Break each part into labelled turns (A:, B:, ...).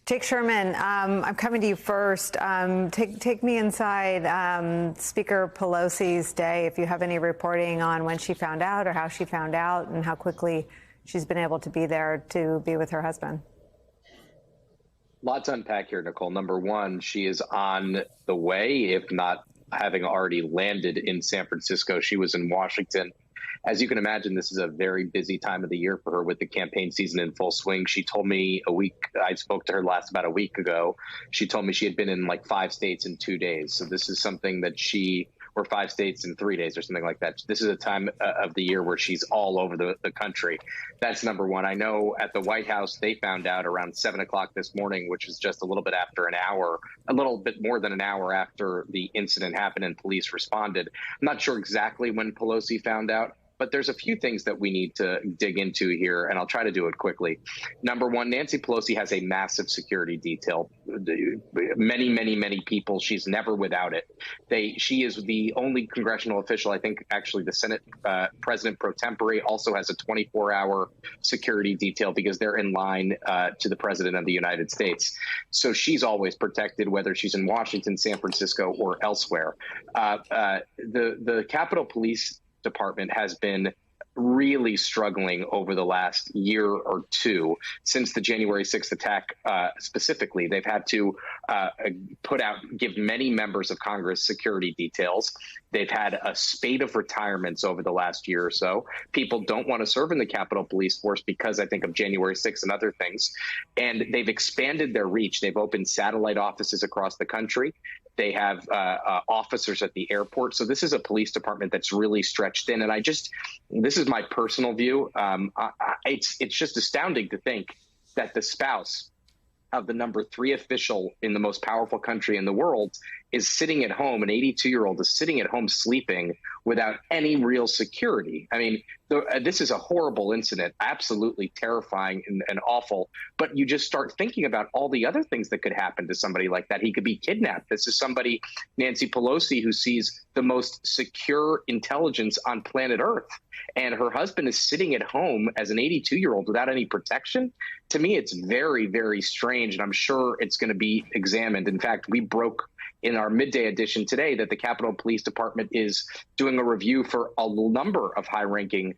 A: Jake Sherman, I'm coming to you first. Take me inside Speaker Pelosi's day, if you have any reporting on when she found out or how she found out and how quickly she's been able to be there to be with her husband.
B: Lots to unpack here, Nicole. Number one, she is on the way, if not having already landed in San Francisco. She was in Washington. As you can imagine, this is a very busy time of the year for her with the campaign season in full swing. She told me I spoke to her about a week ago. She told me she had been in like 5 states in 2 days. So this is something that or 5 states in 3 days or something like that. This is a time of the year where she's all over the country. That's number one. I know at the White House, they found out around 7 o'clock this morning, which is just a little bit more than an hour after the incident happened and police responded. I'm not sure exactly when Pelosi found out, but there's a few things that we need to dig into here, and I'll try to do it quickly. Number one, Nancy Pelosi has a massive security detail. Many people. She's never without it. She is the only congressional official. I think actually the Senate President pro tempore also has a 24-hour security detail because they're in line to the President of the United States. So she's always protected, whether she's in Washington, San Francisco, or elsewhere. The Capitol Police Department has been really struggling over the last year or two since the January 6th attack. Specifically, they've had to give many members of Congress security details. They've had a spate of retirements over the last year or so. People don't want to serve in the Capitol Police Force because I think of January 6th and other things. And they've expanded their reach. They've opened satellite offices across the country. They have officers at the airport. So this is a police department that's really stretched thin. And this is my personal view. It's just astounding to think that the spouse of the number 3 official in the most powerful country in the world is sitting at home. An 82-year-old is sitting at home sleeping without any real security. I mean, this is a horrible incident, absolutely terrifying and awful. But you just start thinking about all the other things that could happen to somebody like that. He could be kidnapped. This is somebody, Nancy Pelosi, who sees the most secure intelligence on planet Earth. And her husband is sitting at home as an 82-year-old without any protection. To me, it's very, very strange. And I'm sure it's going to be examined. In fact, we broke in our midday edition today that the Capitol Police Department is doing a review for a number of high-ranking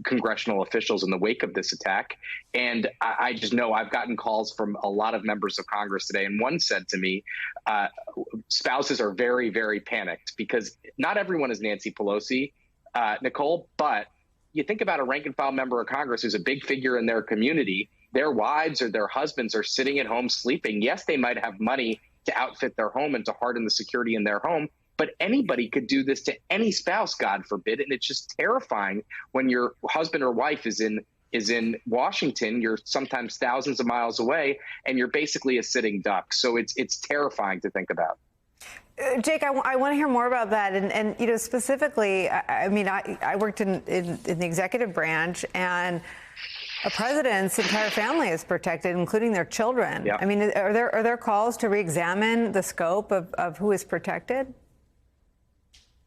B: congressional officials in the wake of this attack. And I just know I've gotten calls from a lot of members of Congress today. And one said to me, spouses are very, very panicked because not everyone is Nancy Pelosi, Nicole, but you think about a rank and file member of Congress who's a big figure in their community. Their wives or their husbands are sitting at home sleeping. Yes, they might have money to outfit their home and to harden the security in their home, but anybody could do this to any spouse, God forbid. And it's just terrifying when your husband or wife is in Washington. You're sometimes thousands of miles away, and you're basically a sitting duck. So it's terrifying to think about.
A: Jake, I want to hear more about that. And specifically, I worked in the executive branch, and a president's entire family is protected, including their children. Yeah. I mean, are there calls to reexamine the scope of who is protected?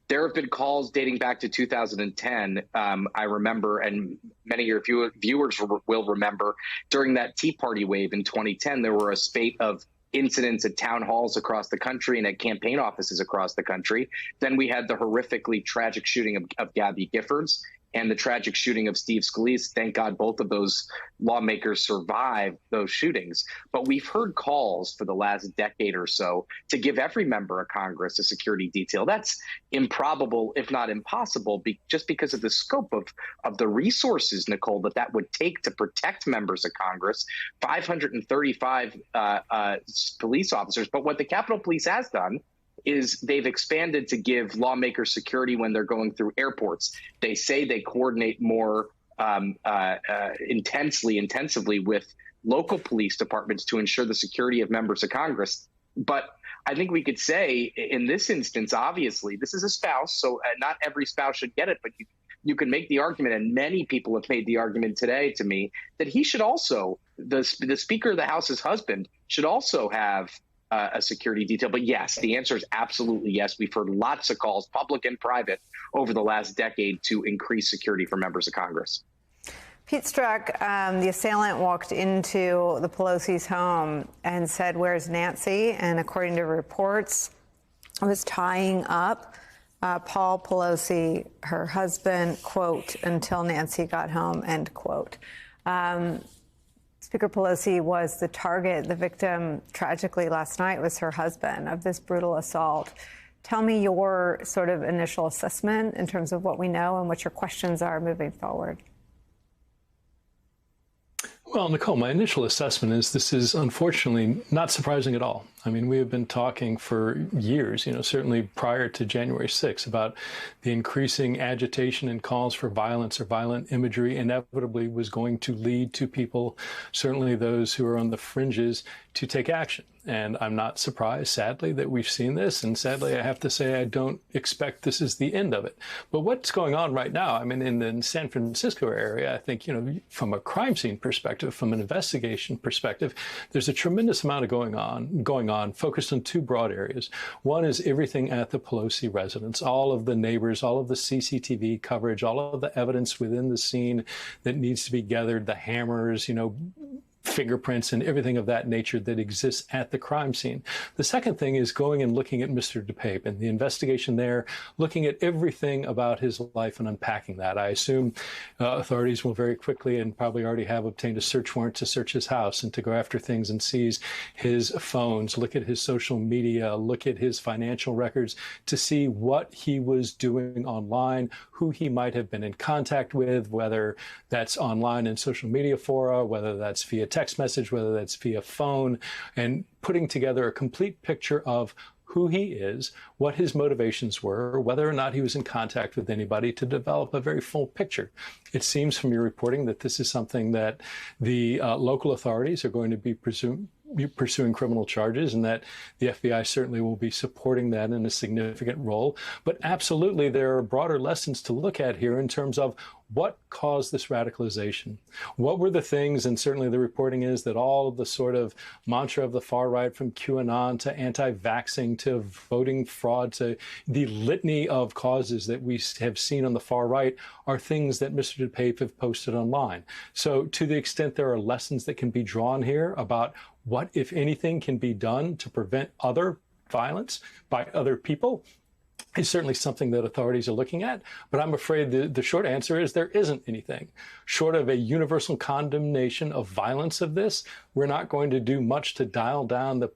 B: There have been calls dating back to 2010. I remember, and many of your viewers will remember, during that Tea Party wave in 2010, there were a spate of incidents at town halls across the country and at campaign offices across the country. Then we had the horrifically tragic shooting of Gabby Giffords and the tragic shooting of Steve Scalise. Thank God both of those lawmakers survived those shootings. But we've heard calls for the last decade or so to give every member of Congress a security detail. That's improbable, if not impossible, just because of the scope of the resources, Nicole, that would take to protect members of Congress, 535 police officers. But what the Capitol Police has done is they've expanded to give lawmakers security when they're going through airports. They say they coordinate more intensively with local police departments to ensure the security of members of Congress. But I think we could say in this instance, obviously, this is a spouse, so not every spouse should get it, but you can make the argument, and many people have made the argument today to me, that he should also, the Speaker of the House's husband, should also have a security detail. But yes, the answer is absolutely yes. We've heard lots of calls, public and private, over the last decade to increase security for members of Congress.
A: Pete Strzok, the assailant, walked into the Pelosi's home and said, "Where's Nancy?" And according to reports, was tying up Paul Pelosi, her husband, quote, "until Nancy got home," end quote. Speaker Pelosi was the target. The victim, tragically, last night was her husband of this brutal assault. Tell me your sort of initial assessment in terms of what we know and what your questions are moving forward.
C: Well, Nicole, my initial assessment is this is unfortunately not surprising at all. I mean, we have been talking for years, certainly prior to January 6th, about the increasing agitation and calls for violence or violent imagery inevitably was going to lead to people, certainly those who are on the fringes, to take action. And I'm not surprised, sadly, that we've seen this. And sadly, I have to say, I don't expect this is the end of it. But what's going on right now, I mean, in the San Francisco area, I think, from a crime scene perspective, from an investigation perspective, there's a tremendous amount of going on, focused on two broad areas. One is everything at the Pelosi residence, all of the neighbors, all of the CCTV coverage, all of the evidence within the scene that needs to be gathered, the hammers, fingerprints and everything of that nature that exists at the crime scene. The second thing is going and looking at Mr. DePape and the investigation there, looking at everything about his life and unpacking that. I assume authorities will very quickly and probably already have obtained a search warrant to search his house and to go after things and seize his phones, look at his social media, look at his financial records to see what he was doing online, who he might have been in contact with, whether that's online in social media fora, whether that's via text message, whether that's via phone, and putting together a complete picture of who he is, what his motivations were, whether or not he was in contact with anybody, to develop a very full picture. It seems from your reporting that this is something that the local authorities are going to be pursuing criminal charges, and that the FBI certainly will be supporting that in a significant role. But absolutely, there are broader lessons to look at here in terms of what caused this radicalization. What were the things, and certainly the reporting is that all of the sort of mantra of the far right, from QAnon to anti-vaxxing to voting fraud to the litany of causes that we have seen on the far right, are things that Mr. DePape have posted online. So to the extent there are lessons that can be drawn here about what, if anything, can be done to prevent other violence by other people, is certainly something that authorities are looking at. But I'm afraid the short answer is there isn't anything. Short of a universal condemnation of violence of this, we're not going to do much to dial down the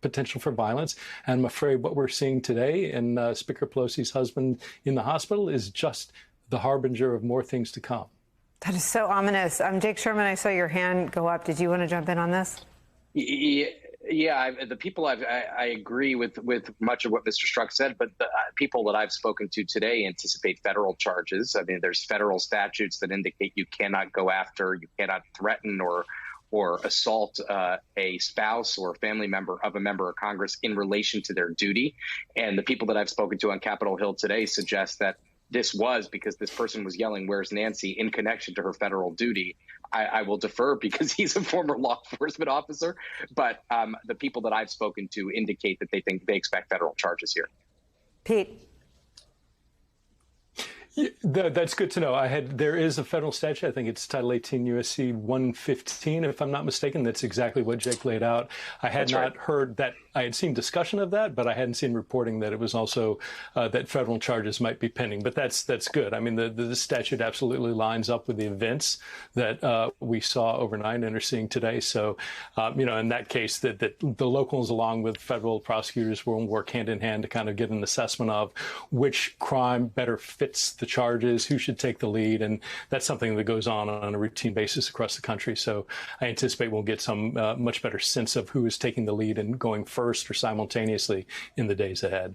C: potential for violence. And I'm afraid what we're seeing today in Speaker Pelosi's husband in the hospital is just the harbinger of more things to come.
A: That is so ominous. Jake Sherman, I saw your hand go up. Did you want to jump in on this?
B: Yeah, the people I agree with much of what Mr. Strzok said, but the people that I've spoken to today anticipate federal charges. I mean, there's federal statutes that indicate you cannot go after, you cannot threaten or assault a spouse or family member of a member of Congress in relation to their duty. And the people that I've spoken to on Capitol Hill today suggest that this was because this person was yelling, "Where's Nancy?" in connection to her federal duty. I will defer because he's a former law enforcement officer, but the people that I've spoken to indicate that they expect federal charges here.
A: Pete.
C: Yeah, that's good to know. There is a federal statute. I think it's Title 18 U.S.C. 115, if I'm not mistaken. That's exactly what Jake laid out. I had not heard that. I had seen discussion of that, but I hadn't seen reporting that it was also that federal charges might be pending. But that's good. I mean, the statute absolutely lines up with the events that we saw overnight and are seeing today. So, in that case, that the locals, along with federal prosecutors, will work hand in hand to kind of get an assessment of which crime better fits the charges, who should take the lead. And that's something that goes on a routine basis across the country. So I anticipate we'll get some much better sense of who is taking the lead and going first or simultaneously in the days ahead.